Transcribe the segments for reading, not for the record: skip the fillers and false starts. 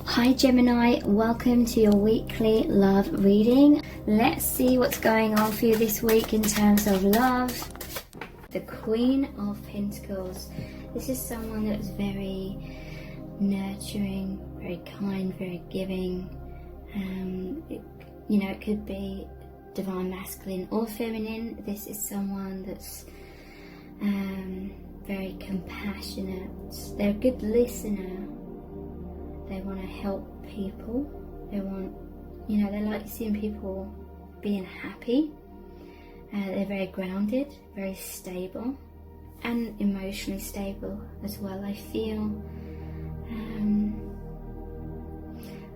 Hi Gemini, welcome to your weekly love reading. Let's see what's going on for you this week in terms of love. The Queen of Pentacles. This is someone that's very nurturing, very kind, very giving. It could be divine masculine or feminine. This is someone that's very compassionate. They're a good listener. They want to help people. They like seeing people being happy. They're very grounded, very stable, and emotionally stable as well. I feel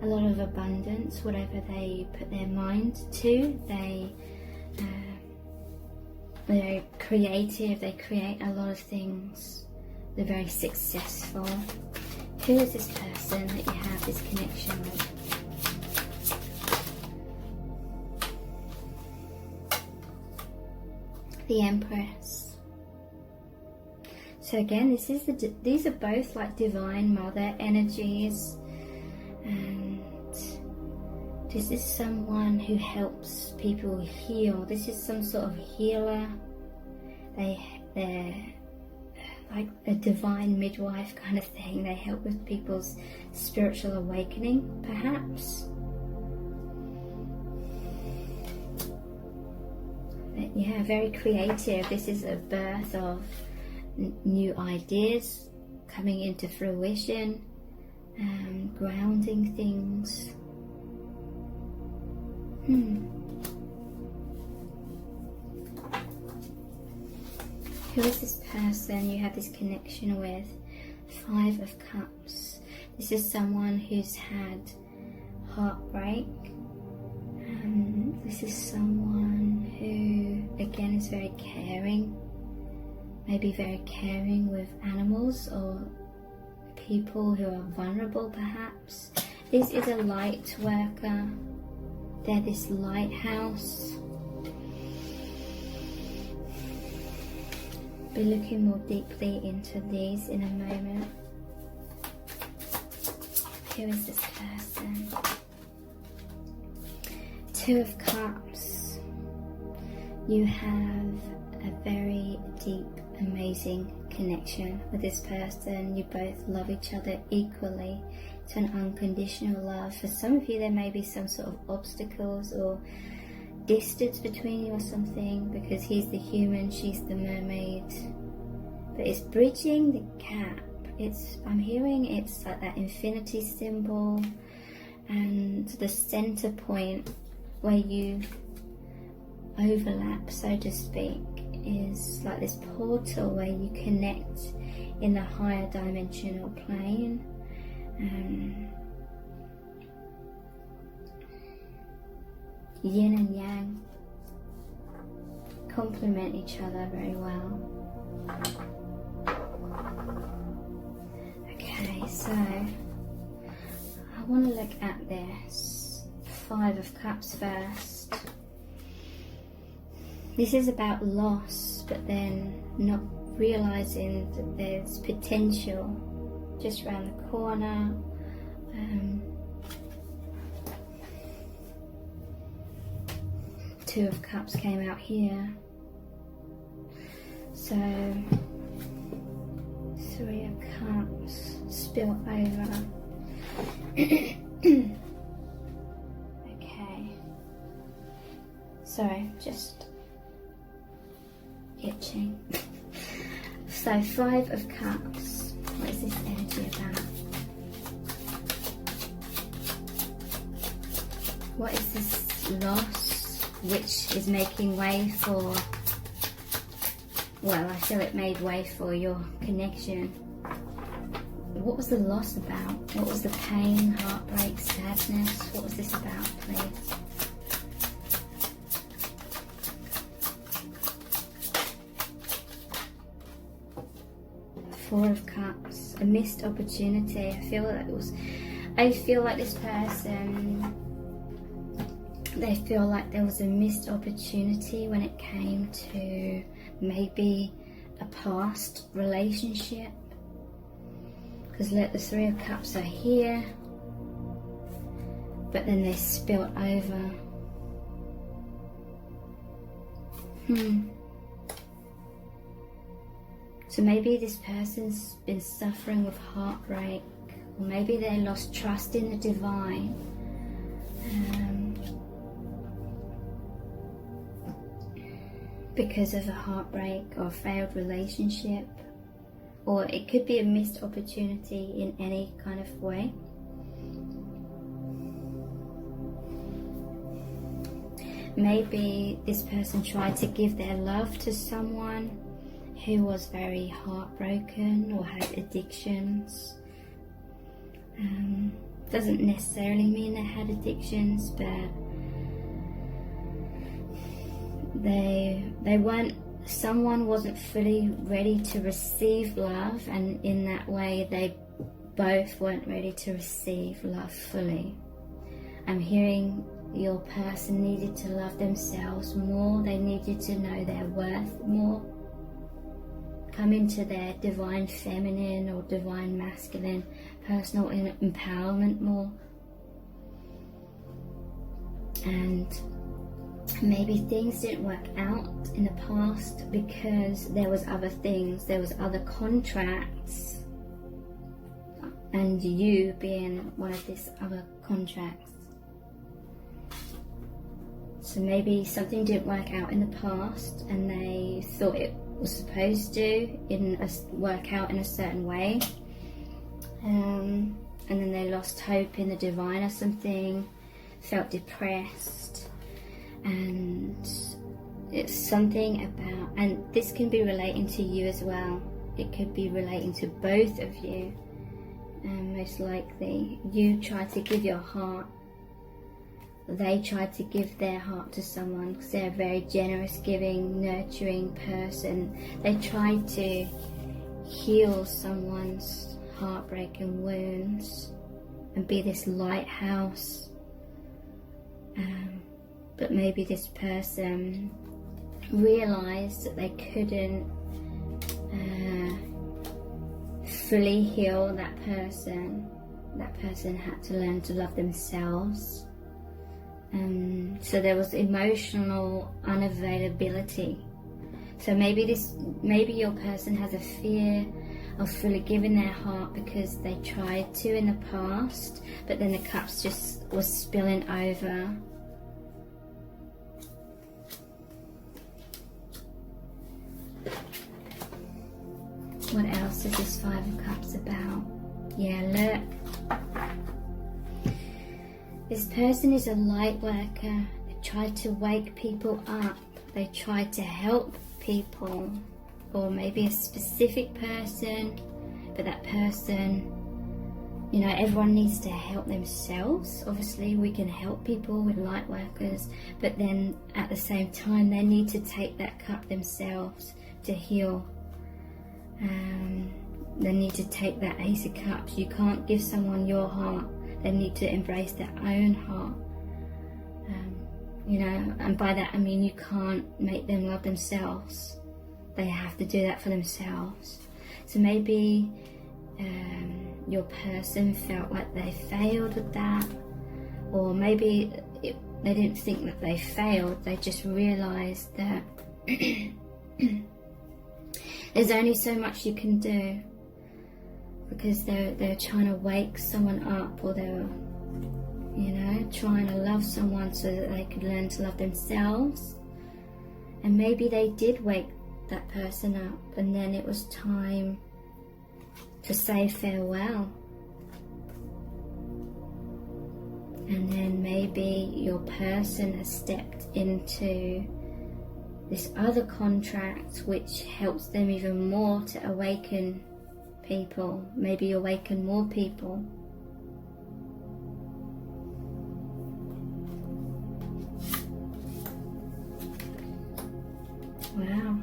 a lot of abundance. Whatever they put their mind to, they're very creative. They create a lot of things. They're very successful. Who is this person that you have this connection with? The Empress. So again, these are both like divine mother energies, and this is someone who helps people heal. This is some sort of healer. They're like a divine midwife kind of thing. They help with people's spiritual awakening, perhaps. But yeah, very creative. This is a birth of new ideas coming into fruition, grounding things. Who is this person you have this connection with? 5 of Cups. This is someone who's had heartbreak. This is someone who, again, is very caring. Maybe very caring with animals or people who are vulnerable, perhaps. This is a light worker. They're this lighthouse. Be looking more deeply into these in a moment. Who is this person? 2 of Cups. You have a very deep, amazing connection with this person. You both love each other equally. It's an unconditional love. For some of you, there may be some sort of obstacles or distance between you or something, because he's the human, she's the mermaid. But it's bridging the gap. I'm hearing it's like that infinity symbol, and the center point where you overlap, so to speak, is like this portal where you connect in the higher dimensional plane. Yin and yang complement each other very well. Okay, so I want to look at this 5 of Cups first. This is about loss, but then not realizing that there's potential just around the corner. 2 of Cups came out here. So 3 of Cups spill over. Okay. Sorry, just itching. So 5 of Cups. What is this energy about? What is this loss which is making way for, well, I feel it made way for your connection. What was the loss about? What was the pain, heartbreak, sadness? What was this about, please? Four of Cups, a missed opportunity. I feel like this person, they feel like there was a missed opportunity when it came to maybe a past relationship. Because look, the 3 of Cups are here. but then they spilt over. So maybe this person's been suffering with heartbreak, or maybe they lost trust in the divine. Because of a heartbreak or a failed relationship, or it could be a missed opportunity in any kind of way. Maybe this person tried to give their love to someone who was very heartbroken or had addictions. Doesn't necessarily mean they had addictions, but someone wasn't fully ready to receive love, and in that way they both weren't ready to receive love fully. I'm hearing your person needed to love themselves more. They needed to know their worth more, come into their divine feminine or divine masculine personal empowerment more. And maybe things didn't work out in the past because there was other things, there was other contracts, and you being one of these other contracts. So maybe something didn't work out in the past and they thought it was supposed to work out in a certain way, and then they lost hope in the divine or something, felt depressed. And it's something about, and this can be relating to you as well, it could be relating to both of you, and most likely you tried to give your heart, they tried to give their heart to someone because they're a very generous, giving, nurturing person. They tried to heal someone's heartbreak and wounds and be this lighthouse. But maybe this person realized that they couldn't fully heal that person. That person had to learn to love themselves. So there was emotional unavailability. So maybe your person has a fear of fully giving their heart because they tried to in the past, but then the cups just was spilling over. What else is this Five of Cups about? Yeah, look. This person is a light worker. They tried to wake people up. They tried to help people. Or maybe a specific person, but that person, you know, everyone needs to help themselves. Obviously, we can help people with light workers, but then at the same time, they need to take that cup themselves to heal. They need to take that Ace of Cups. You can't give someone your heart. They need to embrace their own heart. You know, and by that I mean you can't make them love themselves. They have to do that for themselves. So maybe your person felt like they failed with that, or maybe they didn't think that they failed. They just realized that there's only so much you can do, because they're trying to wake someone up, or they're, you know, trying to love someone so that they could learn to love themselves. And maybe they did wake that person up, and then it was time to say farewell. And then maybe your person has stepped into this other contract which helps them even more to awaken people, maybe awaken more people. Wow.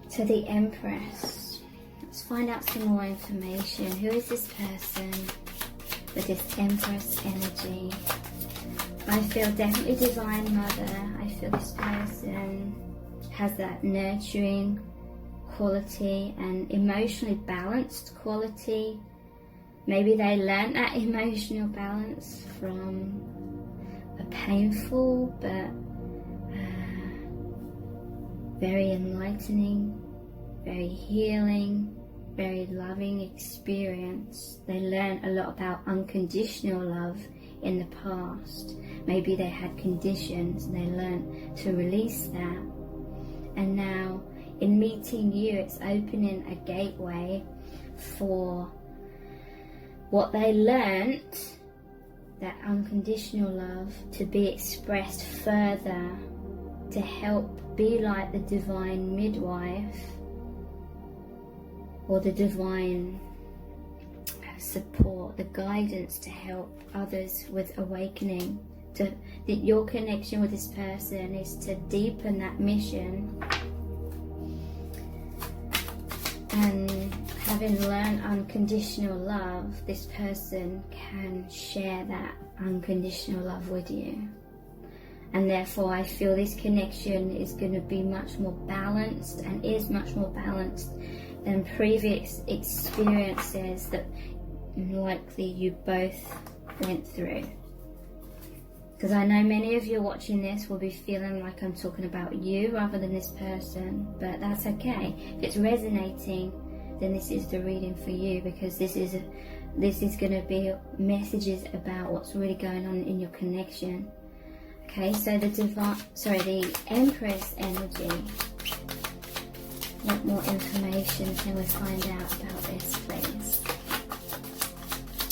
So the Empress. Let's find out some more information. Who is this person with this Empress energy? I feel definitely Divine Mother. I feel this person has that nurturing quality and emotionally balanced quality. Maybe they learned that emotional balance from a painful but very enlightening, very healing, very loving experience. They learned a lot about unconditional love in the past. Maybe they had conditions and they learned to release that. And now in meeting you, it's opening a gateway for what they learned, that unconditional love, to be expressed further, to help be like the divine midwife or the divine support, the guidance to help others with awakening. That your connection with this person is to deepen that mission, and having learned unconditional love, this person can share that unconditional love with you. And therefore I feel this connection is going to be much more balanced, and is much more balanced than previous experiences that likely you both went through. Because I know many of you watching this will be feeling like I'm talking about you rather than this person, but that's okay. If it's resonating, then this is the reading for you, because this is going to be messages about what's really going on in your connection. Okay, so the Empress energy. What more information can we find out about this, please?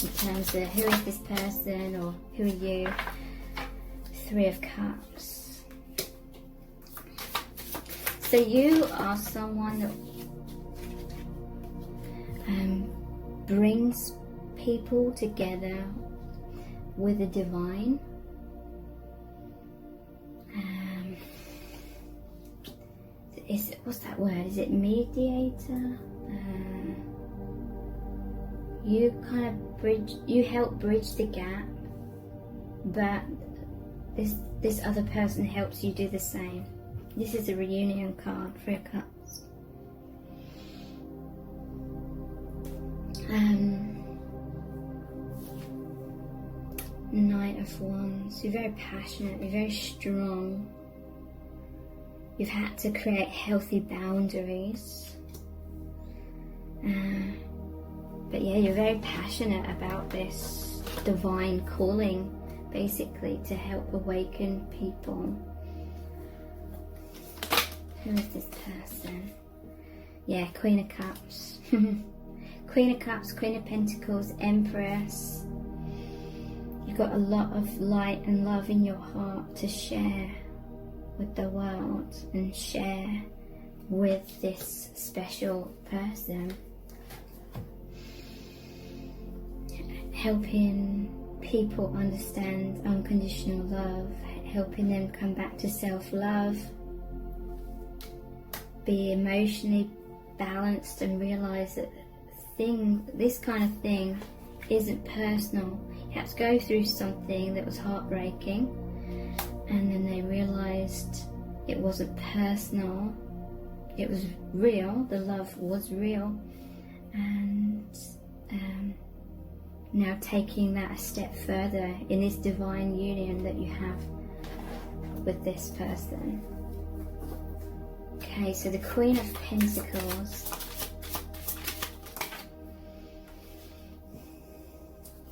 In terms of who is this person, or who are you? Three of Cups. So you are someone that brings people together with the divine. What's that word? Is it mediator? You kind of you help bridge the gap, but this other person helps you do the same. This is a reunion card, 3 of Cups. Knight of Wands. You're very passionate, you're very strong. You've had to create healthy boundaries. But yeah, you're very passionate about this divine calling, basically, to help awaken people. Who is this person? Yeah, Queen of Cups. Queen of Cups, Queen of Pentacles, Empress. You've got a lot of light and love in your heart to share with the world and share with this special person. Helping people understand unconditional love, helping them come back to self-love, be emotionally balanced, and realize that this kind of thing isn't personal. You had to go through something that was heartbreaking, and then they realized it wasn't personal, it was real, the love was real, and now taking that a step further in this divine union that you have with this person. Okay, so the Queen of Pentacles,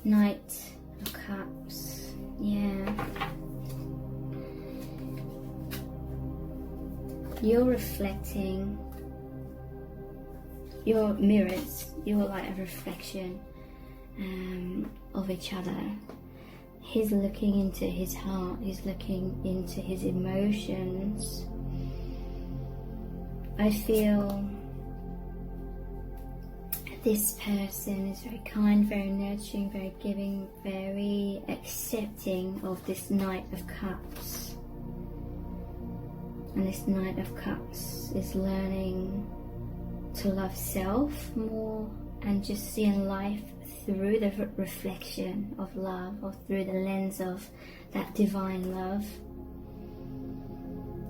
Knight of Cups, yeah. You're reflecting, your mirrors, you're like a reflection of each other. He's looking into his heart, he's looking into his emotions. I feel this person is very kind, very nurturing, very giving, very accepting of this Knight of Cups. And this Knight of Cups is learning to love self more and just seeing life through the reflection of love, or through the lens of that divine love.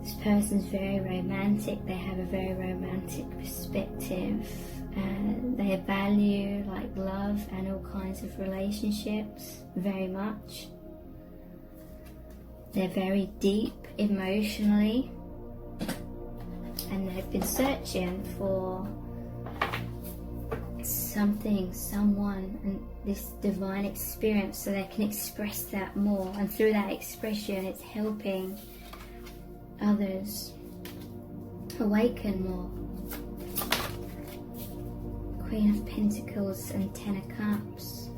This person's very romantic, they have a very romantic perspective. They value like love and all kinds of relationships very much. They're very deep emotionally, and they've been searching for something, someone, and this divine experience so they can express that more, and through that expression it's helping others awaken more. Queen of Pentacles and Ten of Cups.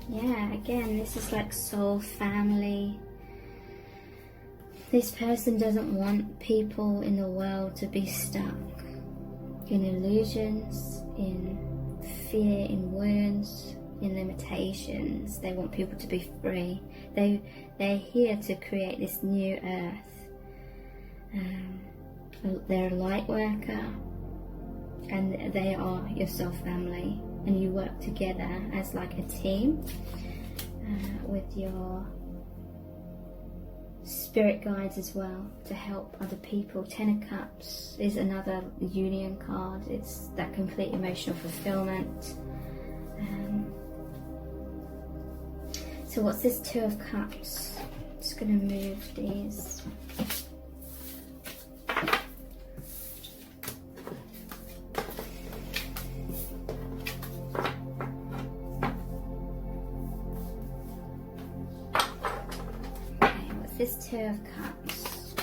Yeah, again, this is like soul family. This person doesn't want people in the world to be stuck in illusions, in fear, in wounds, in limitations. They want people to be free. They're here to create this new earth. They're a light worker, and they are your soul family, and you work together as like a team with your spirit guides as well to help other people. Ten of Cups is another union card. It's that complete emotional fulfillment. So what's this Two of Cups? Just going to move these. This Two of Cups.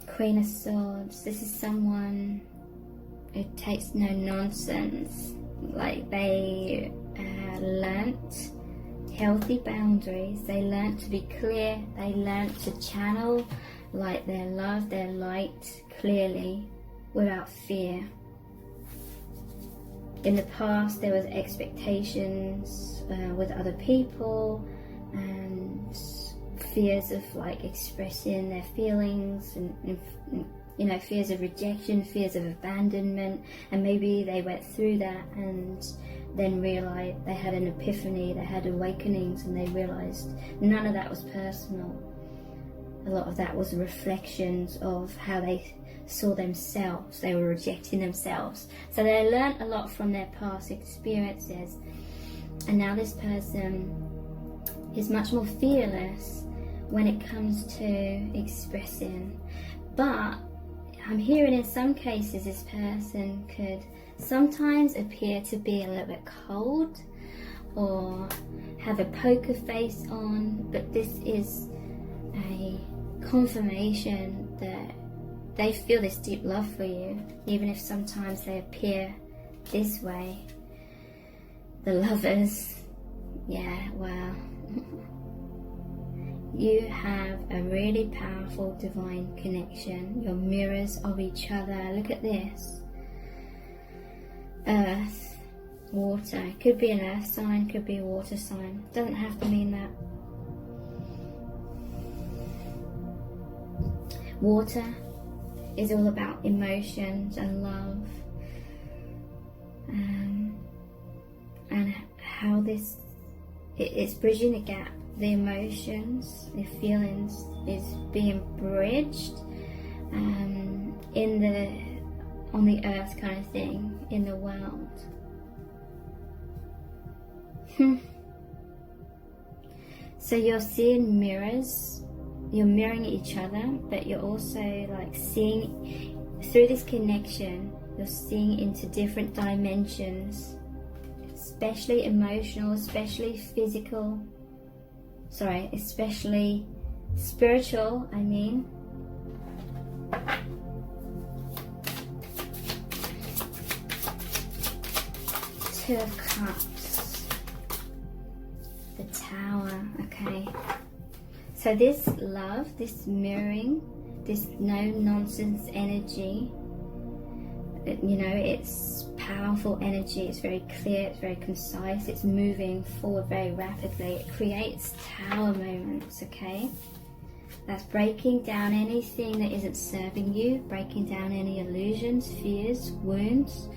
Queen of Swords. This is someone who takes no nonsense. Like they learnt healthy boundaries. They learnt to be clear. They learnt to channel like their love, their light clearly without fear. In the past there was expectations with other people, and fears of like expressing their feelings, and you know, fears of rejection, fears of abandonment, and maybe they went through that and then realized, they had an epiphany, they had awakenings, and they realized none of that was personal. A lot of that was reflections of how they saw themselves. They were rejecting themselves, so they learned a lot from their past experiences, and now this person is much more fearless when it comes to expressing. But I'm hearing in some cases this person could sometimes appear to be a little bit cold or have a poker face on, but this is a confirmation that they feel this deep love for you, even if sometimes they appear this way. The Lovers. Yeah, wow. You have a really powerful divine connection. You're mirrors of each other. Look at this. Earth, water. Could be an earth sign, could be a water sign. Doesn't have to mean that. Water is all about emotions and love. And how this, it's bridging the gap. The emotions, the feelings is being bridged on the earth kind of thing, in the world. So you're seeing mirrors, you're mirroring each other, but you're also like seeing through this connection, you're seeing into different dimensions, especially emotional, especially physical. Sorry, especially spiritual, I mean. Two of Cups. The Tower, okay. So this love, this mirroring, this no-nonsense energy, you know, it's powerful energy, it's very clear, it's very concise, it's moving forward very rapidly. It creates tower moments, okay? That's breaking down anything that isn't serving you, breaking down any illusions, fears, wounds,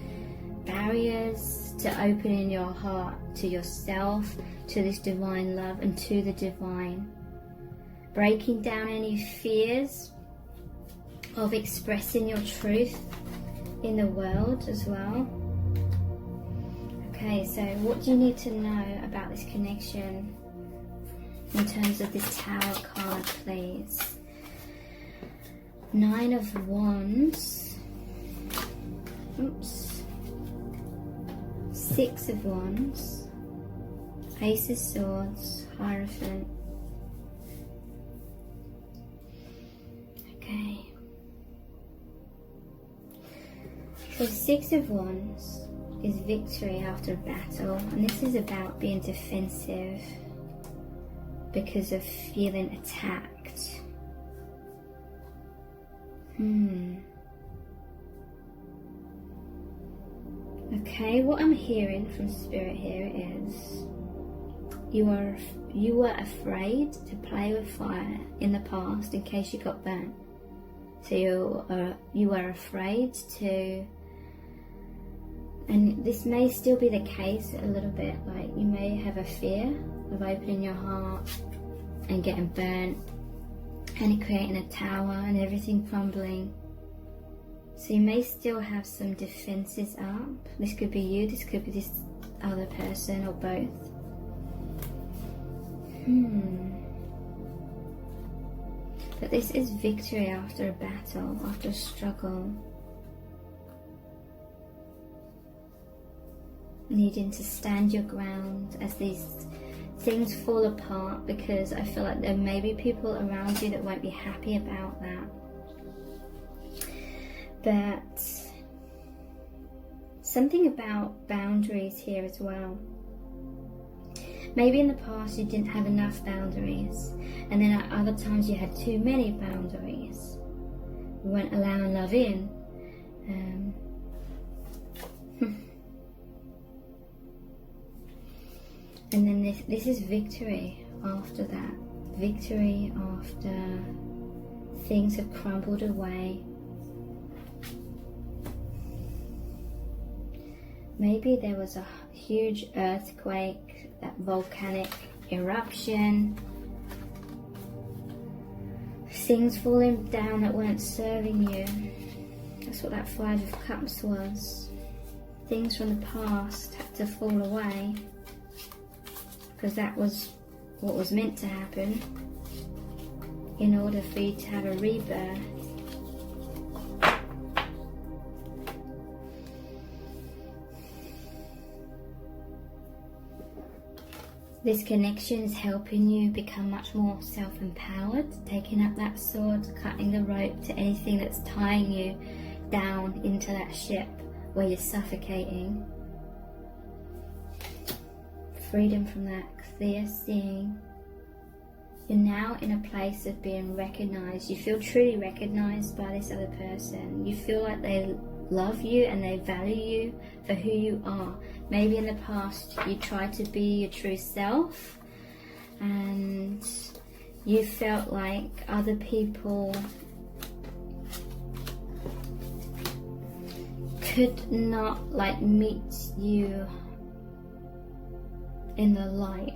barriers, to opening your heart to yourself, to this divine love, and to the divine. Breaking down any fears of expressing your truth, in the world as well. Okay, so what do you need to know about this connection in terms of this Tower card, please? 9 of Wands. Oops. 6 of Wands. Ace of Swords. Hierophant. Okay. So 6 of Wands is victory after a battle, and this is about being defensive because of feeling attacked. Okay, what I'm hearing from Spirit here is you were afraid to play with fire in the past in case you got burnt. So you were afraid to, and this may still be the case a little bit, like you may have a fear of opening your heart and getting burnt and it creating a tower and everything crumbling. So you may still have some defenses up. This could be you, this could be this other person, or both. But this is victory after a battle, after a struggle. Needing to stand your ground as these things fall apart, because I feel like there may be people around you that won't be happy about that. But something about boundaries here as well. Maybe in the past you didn't have enough boundaries, and then at other times you had too many boundaries. You weren't allowing love in. And then this is victory after that. Victory after things have crumbled away. Maybe there was a huge earthquake, that volcanic eruption, things falling down that weren't serving you. That's what that 5 of Cups was. Things from the past had to fall away, because that was what was meant to happen in order for you to have a rebirth. This connection is helping you become much more self-empowered, taking up that sword, cutting the rope to anything that's tying you down into that ship where you're suffocating. Freedom from that, clear seeing. You're now in a place of being recognized. You feel truly recognized by this other person. You feel like they love you and they value you for who you are. Maybe in the past you tried to be your true self and you felt like other people could not like meet you in the light.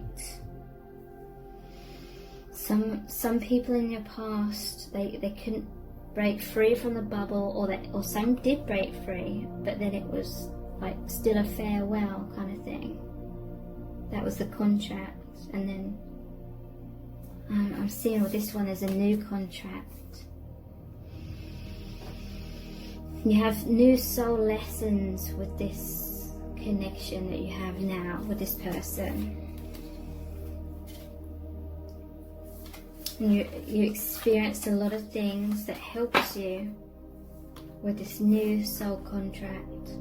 Some people in your past, they couldn't break free from the bubble, or some did break free, but then it was like still a farewell kind of thing. That was the contract, and then I'm seeing with this one as a new contract. You have new soul lessons with this connection that you have now with this person. And you experienced a lot of things that helps you with this new soul contract.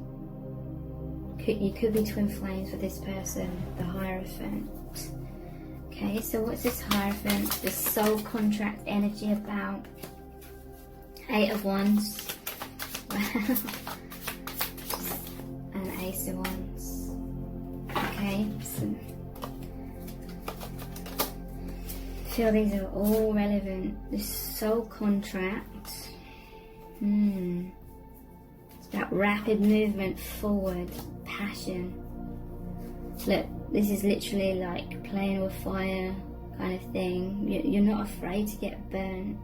You could be twin flames with this person, the Hierophant. Okay, so what's this Hierophant, this soul contract energy about? 8 of Wands. And Ace of Wands. Okay, so I feel these are all relevant. This soul contract. It's about rapid movement forward, passion. Look, this is literally like playing with fire kind of thing. You're not afraid to get burnt.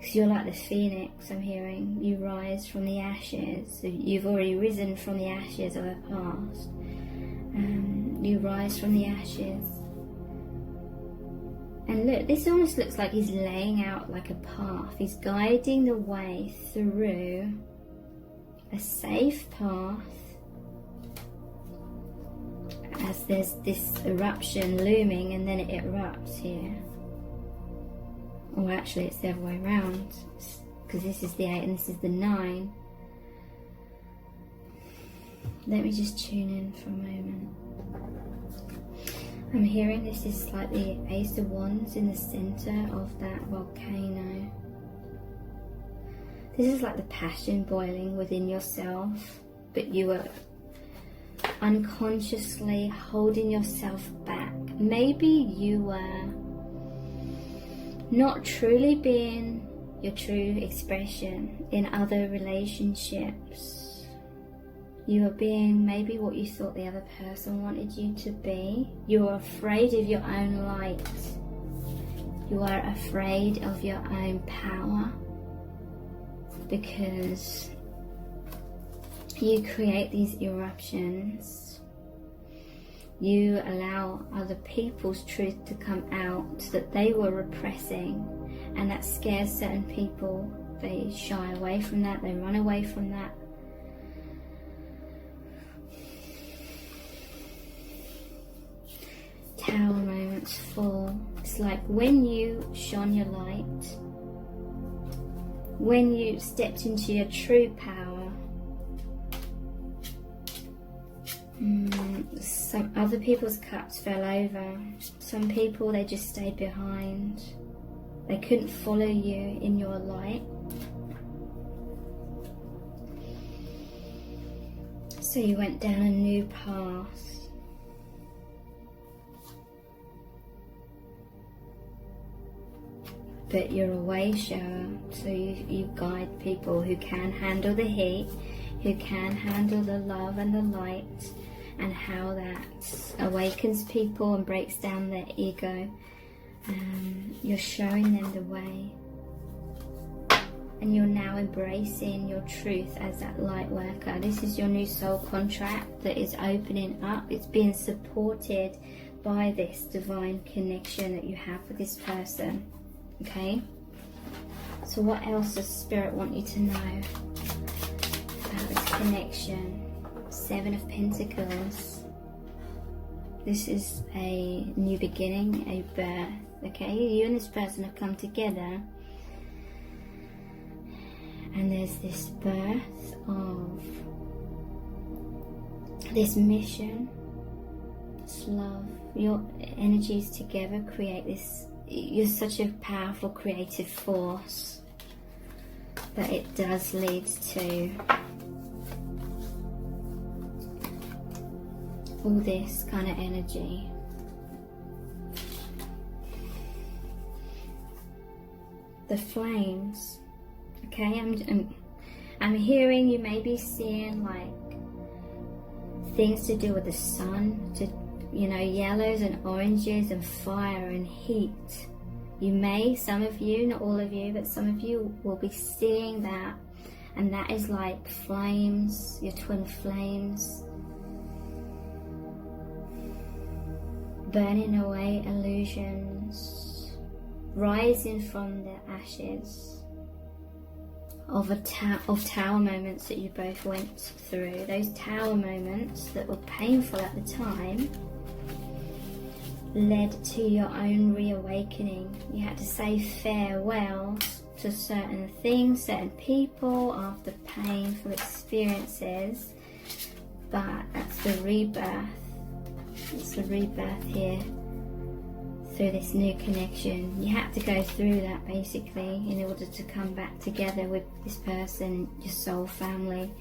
Because you're like the phoenix, I'm hearing. You rise from the ashes. So you've already risen from the ashes of the past. You rise from the ashes. And look, this almost looks like he's laying out like a path. He's guiding the way through a safe path as there's this eruption looming, and then it erupts here. Or actually it's the other way around, because this is the 8 and this is the 9. Let me just tune in for a moment. I'm hearing this is like the Ace of Wands in the center of that volcano. This is like the passion boiling within yourself, but you are unconsciously holding yourself back. Maybe you were not truly being your true expression in other relationships. You are being maybe what you thought the other person wanted you to be. You are afraid of your own light. You are afraid of your own power, because you create these eruptions. You allow other people's truth to come out that they were repressing, and that scares certain people. They shy away from that, they run away from that. Tower moments full. It's like when you shone your light, when you stepped into your true power. Some other people's cups fell over. Some people, they just stayed behind. They couldn't follow you in your light. So you went down a new path. But you're a way shower, so you guide people who can handle the heat, who can handle the love and the light, and how that awakens people and breaks down their ego. You're showing them the way, and you're now embracing your truth as that light worker. This is your new soul contract that is opening up. It's being supported by this divine connection that you have with this person. Okay, so what else does Spirit want you to know about this connection? 7 of Pentacles. This is a new beginning, a birth. Okay, you and this person have come together, and there's this birth of this mission, this love. Your energies together create this. You're such a powerful creative force that it does lead to all this kind of energy. The flames. Okay, I'm hearing you may be seeing like things to do with the sun, you know, yellows and oranges and fire and heat. You may, some of you, not all of you, but some of you will be seeing that, and that is like flames, your twin flames, burning away illusions, rising from the ashes of tower moments that you both went through. Those tower moments that were painful at the time led to your own reawakening. You had to say farewell to certain things, certain people after painful experiences, but that's the rebirth. It's the rebirth here through this new connection. You had to go through that basically in order to come back together with this person, your soul family.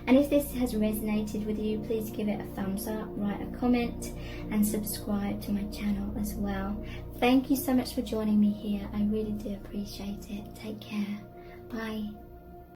And if this has resonated with you, please give it a thumbs up, write a comment, and subscribe to my channel as well. Thank you so much for joining me here. I really do appreciate it. Take care. Bye.